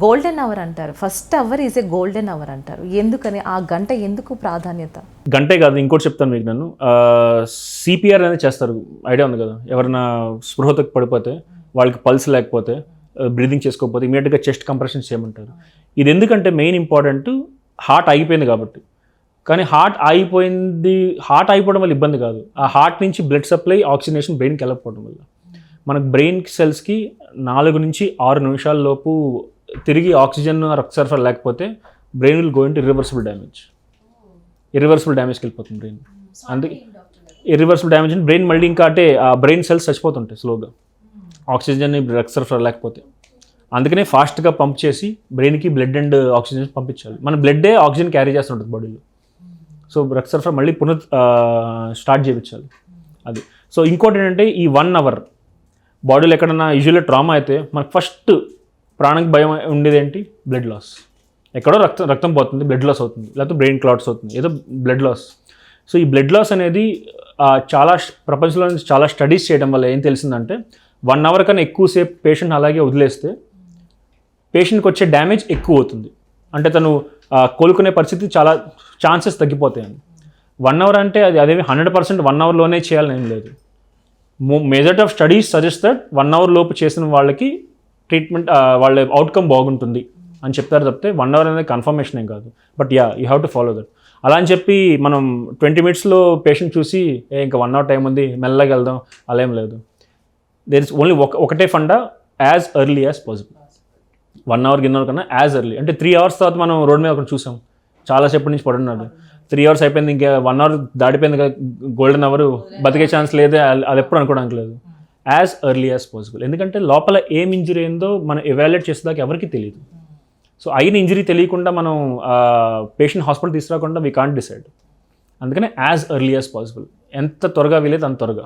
Golden hour అంటారు. First hour is a golden hour అంటారు. ఎందుకని ఆ గంట ఎందుకు ప్రాధాన్యత? గంటే కాదు, ఇంకోటి చెప్తాను మీకు. నేను సిపిఆర్ అనేది చేస్తారు, ఐడియా ఉంది కదా. ఎవరైనా స్పృహతకు పడిపోతే, వాళ్ళకి పల్స్ లేకపోతే, బ్రీదింగ్ చేసుకోకపోతే ఇమీడియట్గా చెస్ట్ కంప్రెషన్స్ చేయమంటారు. ఇది ఎందుకంటే మెయిన్ ఇంపార్టెంట్, హార్ట్ ఆగిపోయింది కాబట్టి. కానీ హార్ట్ ఆగిపోవడం వల్ల ఇబ్బంది కాదు, ఆ హార్ట్ నుంచి బ్లడ్ సప్లై ఆక్సిజనేషన్ బ్రెయిన్కి వెళ్ళకపోవడం వల్ల. మనకు బ్రెయిన్ సెల్స్కి 4 నుంచి 6 నిమిషాల లోపు తిరిగి ఆక్సిజన్ రక్త సరఫరా లేకపోతే brain will go into irreversible డ్యామేజ్కి వెళ్ళిపోతుంది బ్రెయిన్. అందుకే ఇర్రివర్సిబుల్ డ్యామేజ్ అంటే బ్రెయిన్ మళ్ళీ ఇంకా అంటే ఆ బ్రెయిన్ సెల్స్ చచ్చిపోతుంటాయి స్లోగా, ఆక్సిజన్ రక్త సరఫరా లేకపోతే. అందుకనే ఫాస్ట్గా పంప్ చేసి బ్రెయిన్కి బ్లడ్ అండ్ ఆక్సిజన్ పంపించాలి. మన బ్లడ్డే ఆక్సిజన్ క్యారీ చేస్తుంటుంది బాడీలో. సో రక్త సరఫరా మళ్ళీ స్టార్ట్ చేయించాలి అది. సో ఇంకోటి ఏంటంటే ఈ 1 అవర్ బాడీలో ఎక్కడన్నా యూజువల్గా ట్రామా అయితే మనకు ఫస్ట్ ప్రాణానికి భయం ఉండేది ఏంటి? Blood loss. ఎక్కడో రక్తం పోతుంది, బ్లడ్ లాస్ అవుతుంది, లేకపోతే బ్రెయిన్ క్లాట్స్ అవుతుంది, ఏదో బ్లడ్ లాస్. సో ఈ బ్లడ్ లాస్ అనేది చాలా ప్రపంచంలో చాలా స్టడీస్ చేయడం వల్ల ఏం తెలిసిందంటే 1 అవర్ కన్నా ఎక్కువసేపు పేషెంట్ అలాగే వదిలేస్తే పేషెంట్కి వచ్చే డ్యామేజ్ ఎక్కువ అవుతుంది. అంటే తను కోలుకునే పరిస్థితి చాలా ఛాన్సెస్ తగ్గిపోతాయని. 1 అవర్ అంటే అదేమి 100% 1 అవర్లోనే చేయాలని ఏం లేదు. Major of studies suggest that 1 hour లోపు చేసిన వాళ్ళకి ట్రీట్మెంట్ వాళ్ళ అవుట్కమ్ బాగుంటుంది అని చెప్తారు తప్పితే 1 అవర్ అనేది కన్ఫర్మేషన్ ఏం కాదు. But you have to follow that. అలా అని చెప్పి మనం 20 minutesలో పేషెంట్ చూసి ఇంకా 1 అవర్ టైం ఉంది మెల్లగా వెళ్దాం అలా ఏం లేదు. దేర్ ఇస్ ఓన్లీ ఒకటే funda, as early as possible. 1 hour గిన్నె కన్నా యాజ్ ఎర్లీ. అంటే 3 hours తర్వాత మనం రోడ్ మీద ఒకటి చూసాం, చాలాసేపటి నుంచి పడున్నాడు, 3 hours అయిపోయింది, ఇంకా 1 అవర్ దాటిపోయింది కదా, గోల్డెన్ అవర్, బతికే ఛాన్స్ లేదే, అది ఎప్పుడు అనుకోవడానికి లేదు. As early as possible. ఎందుకంటే లోపల ఏం ఇంజరీ అయిందో మనం ఎవాల్యుయేట్ చేసేదాకా ఎవరికి తెలియదు. సో అయిన ఇంజరీ తెలియకుండా మనం పేషెంట్ హాస్పిటల్ తీసుకురాకుండా వీ కాంట్ డిసైడ్. అందుకనే యాజ్ ఎర్లీ యాజ్ పాసిబుల్, ఎంత త్వరగా వీలైతే అంత త్వరగా.